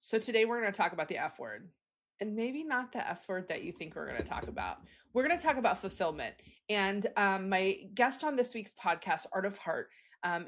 So today we're going to talk about the F word. And maybe not the F word that you think we're going to talk about. We're going to talk about fulfillment. And my guest on this week's podcast, Art of Heart,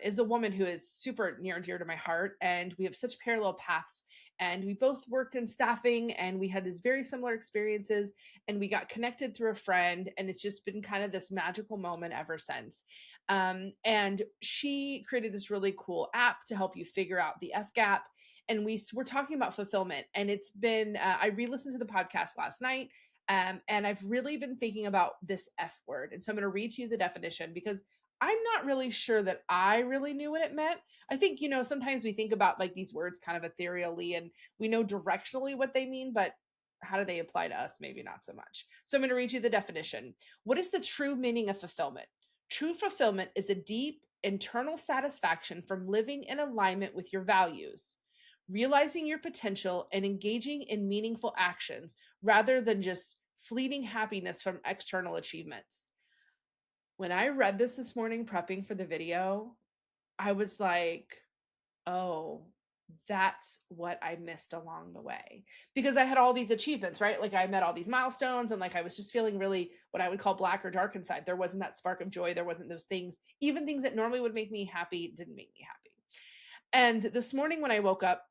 is a woman who is super near and dear to my heart. And we have such parallel paths. And we both worked in staffing and we had these very similar experiences. And we got connected through a friend. And it's just been kind of this magical moment ever since. And she created this really cool app to help you figure out the F gap, and we were talking about fulfillment. And it's been I re-listened to the podcast last night, and I've really been thinking about this F word. And so I'm going to read to you the definition because I'm not really sure that I really knew what it meant. I think, sometimes we think about like these words kind of ethereally and we know directionally what they mean, but how do they apply to us? Maybe not so much. So I'm going to read you the definition. What is the true meaning of fulfillment? True fulfillment is a deep internal satisfaction from living in alignment with your values, realizing your potential, and engaging in meaningful actions rather than just fleeting happiness from external achievements. When I read this morning, prepping for the video, I was like, oh, that's what I missed along the way. Because I had all these achievements, right? Like I met all these milestones and like I was just feeling really what I would call black or dark inside. There wasn't that spark of joy. There wasn't those things, even things that normally would make me happy didn't make me happy. And this morning when I woke up,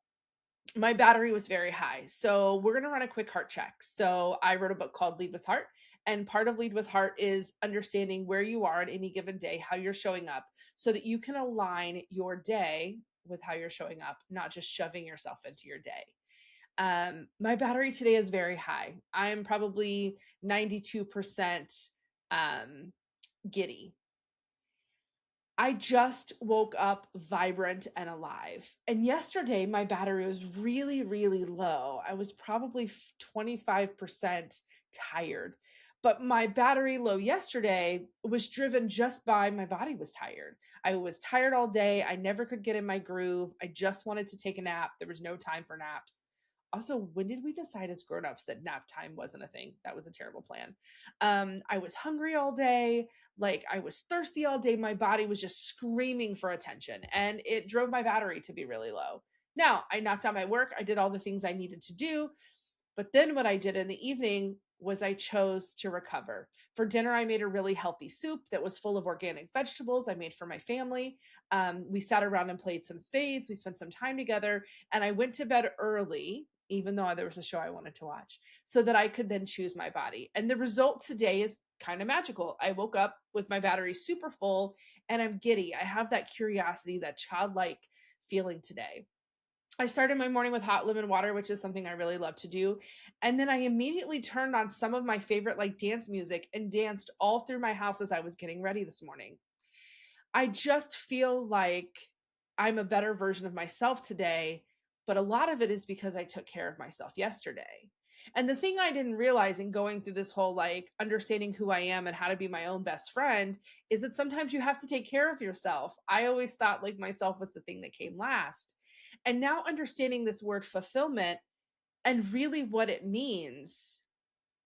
my battery was very high. So we're going to run a quick heart check. So I wrote a book called Lead with Heart. And part of Lead with Heart is understanding where you are on any given day, how you're showing up, so that you can align your day with how you're showing up, not just shoving yourself into your day. My battery today is very high. I'm probably 92% giddy. I just woke up vibrant and alive. And yesterday, my battery was really, really low. I was probably 25% tired. But my battery low yesterday was driven just by my body was tired. I was tired all day. I never could get in my groove. I just wanted to take a nap. There was no time for naps. Also, when did we decide as grown-ups that nap time wasn't a thing? That was a terrible plan. I was hungry all day. Like I was thirsty all day. My body was just screaming for attention and it drove my battery to be really low. Now I knocked out my work. I did all the things I needed to do. But then what I did in the evening was I chose to recover. For dinner, I made a really healthy soup that was full of organic vegetables I made for my family. We sat around and played some spades. We spent some time together and I went to bed early, even though there was a show I wanted to watch, so that I could then choose my body. And the result today is kind of magical. I woke up with my battery super full and I'm giddy. I have that curiosity, that childlike feeling today. I started my morning with hot lemon water, which is something I really love to do. And then I immediately turned on some of my favorite like dance music and danced all through my house as I was getting ready this morning. I just feel like I'm a better version of myself today, but a lot of it is because I took care of myself yesterday. And the thing I didn't realize in going through this whole like understanding who I am and how to be my own best friend is that sometimes you have to take care of yourself. I always thought like myself was the thing that came last. And now understanding this word fulfillment and really what it means,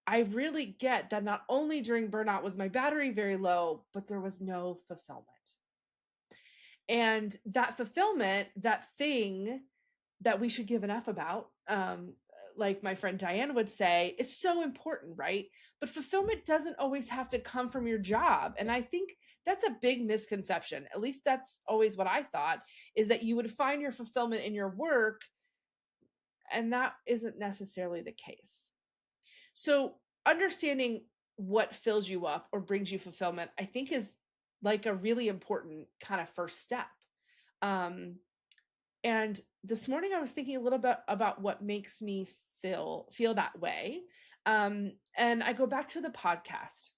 I really get that not only during burnout was my battery very low, but there was no fulfillment. And that fulfillment, that thing that we should give an F about, like my friend Diane would say, is so important, right? But fulfillment doesn't always have to come from your job. And I think that's a big misconception. At least that's always what I thought, is that you would find your fulfillment in your work. And that isn't necessarily the case. So understanding what fills you up or brings you fulfillment, I think is like a really important kind of first step. Um, and this morning I was thinking a little bit about what makes me feel that way. And I go back to the podcast.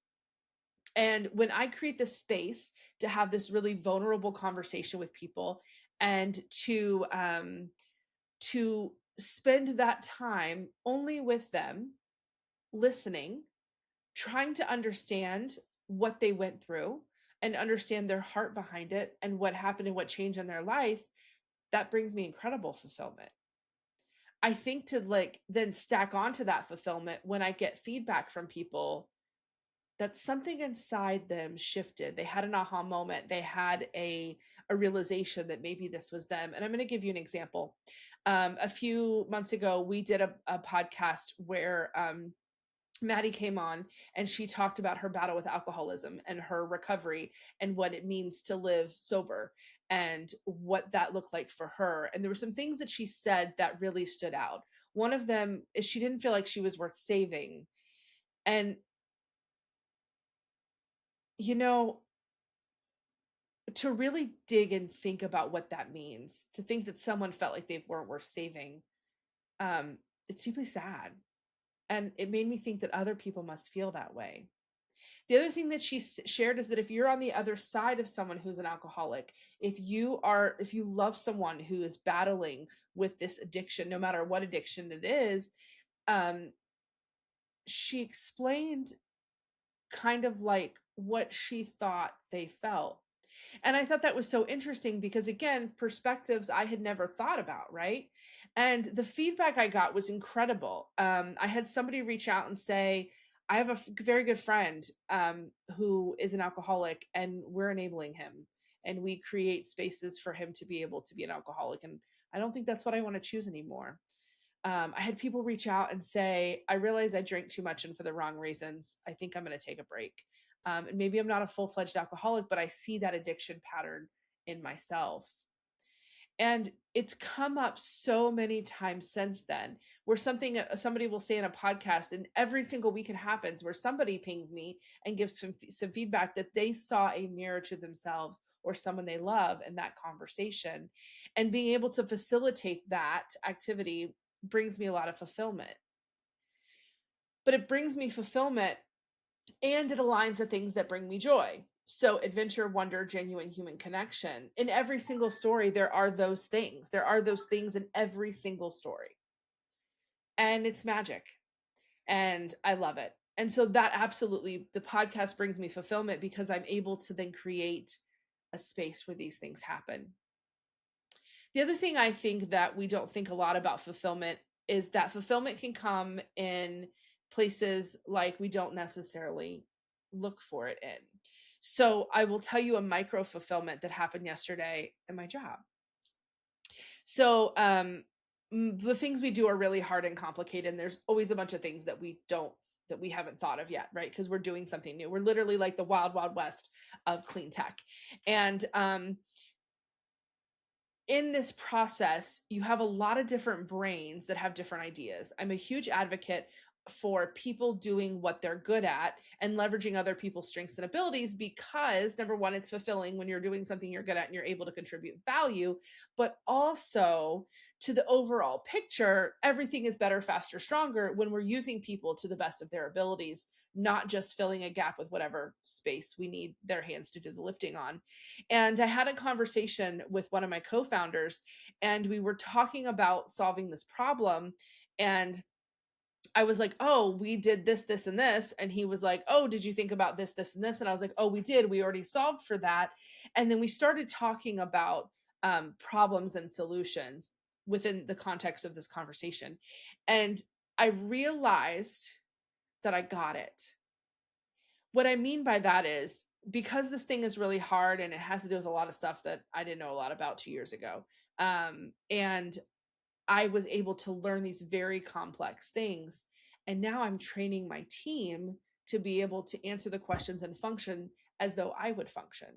And when I create this space to have this really vulnerable conversation with people and to spend that time only with them, listening, trying to understand what they went through and understand their heart behind it and what happened and what changed in their life, that brings me incredible fulfillment. I think to like then stack onto that fulfillment when I get feedback from people, that something inside them shifted. They had an aha moment. They had a realization that maybe this was them. And I'm going to give you an example. A few months ago, we did a podcast where Maddie came on and she talked about her battle with alcoholism and her recovery and what it means to live sober and what that looked like for her. And there were some things that she said that really stood out. One of them is she didn't feel like she was worth saving. And, you know, to really dig and think about what that means, to think that someone felt like they weren't worth saving, um, it's deeply sad. And it made me think that other people must feel that way. The other thing that she shared is that if you're on the other side of someone who's an alcoholic, if you love someone who is battling with this addiction, no matter what addiction it is, um, she explained kind of like what she thought they felt. And I thought that was so interesting because, again, perspectives I had never thought about, right? And the feedback I got was incredible. I had somebody reach out and say, I have a very good friend who is an alcoholic, and we're enabling him. And we create spaces for him to be able to be an alcoholic. And I don't think that's what I want to choose anymore. I had people reach out and say, I realize I drank too much and for the wrong reasons. I think I'm going to take a break. And maybe I'm not a full-fledged alcoholic, but I see that addiction pattern in myself. And it's come up so many times since then, where somebody will say in a podcast, and every single week it happens where somebody pings me and gives some feedback that they saw a mirror to themselves or someone they love in that conversation. And being able to facilitate that activity brings me a lot of fulfillment. But it brings me fulfillment and it aligns the things that bring me joy. So, adventure, wonder, genuine human connection. In every single story, there are those things. There are those things in every single story. And it's magic. And I love it. And so, that absolutely, the podcast brings me fulfillment because I'm able to then create a space where these things happen. The other thing I think that we don't think a lot about fulfillment is that fulfillment can come in places like we don't necessarily look for it in. So I will tell you a micro fulfillment that happened yesterday in my job. So the things we do are really hard and complicated, and there's always a bunch of things that we haven't thought of yet, right? Because we're doing something new. We're literally like the wild, wild west of clean tech. And in this process, you have a lot of different brains that have different ideas. I'm a huge advocate for people doing what they're good at and leveraging other people's strengths and abilities because, number one, it's fulfilling when you're doing something you're good at and you're able to contribute value, but also to the overall picture, everything is better, faster, stronger when we're using people to the best of their abilities, not just filling a gap with whatever space we need their hands to do the lifting on. And I had a conversation with one of my co-founders, and we were talking about solving this problem. And I was like, oh, we did this, this, and this. And he was like, oh, did you think about this, this, and this? And I was like, oh, we did. We already solved for that. And then we started talking about problems and solutions within the context of this conversation. And I realized that I got it. What I mean by that is because this thing is really hard and it has to do with a lot of stuff that I didn't know a lot about 2 years ago. And I was able to learn these very complex things. And now I'm training my team to be able to answer the questions and function as though I would function.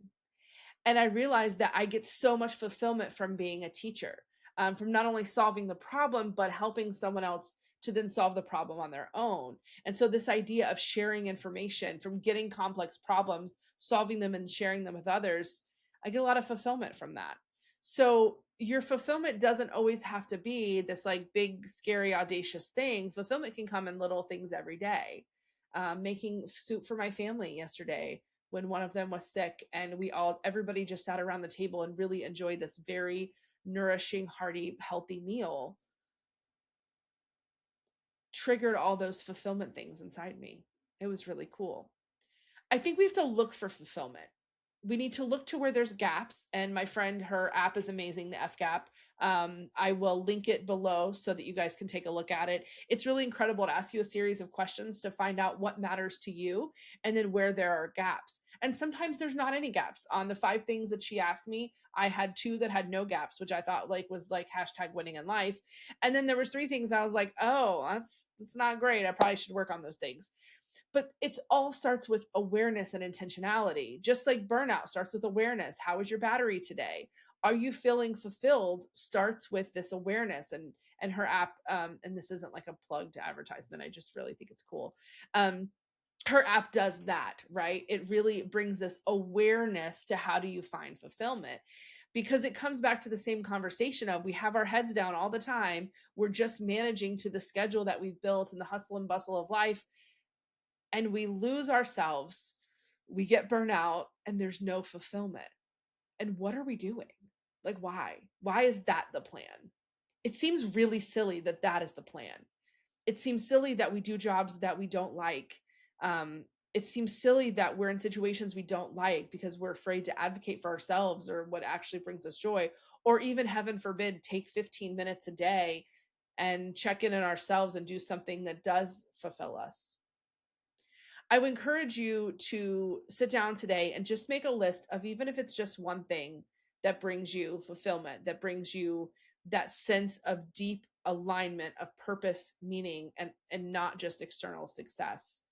And I realized that I get so much fulfillment from being a teacher, from not only solving the problem, but helping someone else to then solve the problem on their own. And so, this idea of sharing information, from getting complex problems, solving them, and sharing them with others, I get a lot of fulfillment from that. So, your fulfillment doesn't always have to be this like big, scary, audacious thing. Fulfillment can come in little things every day. Making soup for my family yesterday when one of them was sick, and everybody just sat around the table and really enjoyed this very nourishing, hearty, healthy meal, triggered all those fulfillment things inside me. It was really cool. I think we have to look for fulfillment. we need to look to where there's gaps. And my friend, her app is amazing, the F Gap. I will link it below so that you guys can take a look at it. It's really incredible to ask you a series of questions to find out what matters to you and then where there are gaps. And sometimes there's not any gaps. On the 5 things that she asked me, I had 2 that had no gaps, which I thought like was like hashtag winning in life. And then there was 3 things I was like, oh, that's not great. I probably should work on those things. But it's all starts with awareness and intentionality. Just like burnout starts with awareness. How is your battery today? Are you feeling fulfilled? Starts with this awareness. And her app, and this isn't like a plug to advertisement, I just really think it's cool. Her app does that, right? It really brings this awareness to how do you find fulfillment, because it comes back to the same conversation of we have our heads down all the time. We're just managing to the schedule that we've built and the hustle and bustle of life, and we lose ourselves. We get burnout and there's no fulfillment. And what are we doing? Like, why? Why is that the plan? It seems really silly that that is the plan. It seems silly that we do jobs that we don't like. It seems silly that we're in situations we don't like because we're afraid to advocate for ourselves or what actually brings us joy, or even, heaven forbid, take 15 minutes a day and check in on ourselves and do something that does fulfill us. I would encourage you to sit down today and just make a list of, even if it's just one thing that brings you fulfillment, that brings you that sense of deep alignment of purpose, meaning, and not just external success.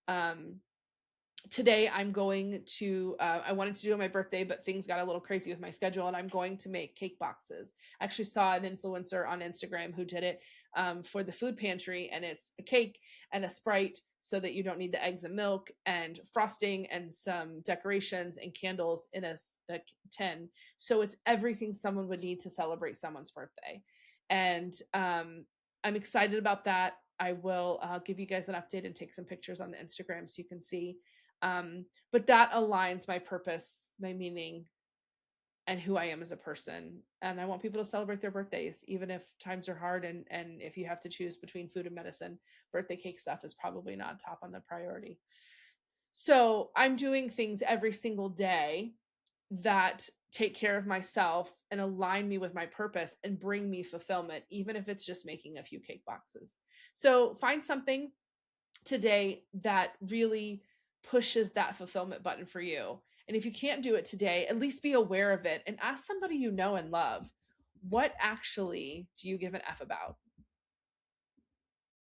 Um, Today I'm going to I wanted to do it on my birthday, but things got a little crazy with my schedule, and I'm going to make cake boxes. I actually saw an influencer on Instagram who did it for the food pantry, and it's a cake and a Sprite so that you don't need the eggs and milk, and frosting and some decorations and candles in a tin. So it's everything someone would need to celebrate someone's birthday. And I'm excited about that. I will give you guys an update and take some pictures on the Instagram so you can see. But that aligns my purpose, my meaning, and who I am as a person. And I want people to celebrate their birthdays, even if times are hard, and if you have to choose between food and medicine, birthday cake stuff is probably not top on the priority. So I'm doing things every single day that take care of myself and align me with my purpose and bring me fulfillment, even if it's just making a few cake boxes. So find something today that really pushes that fulfillment button for you. And if you can't do it today, at least be aware of it and ask somebody you know and love, what actually do you give an F about?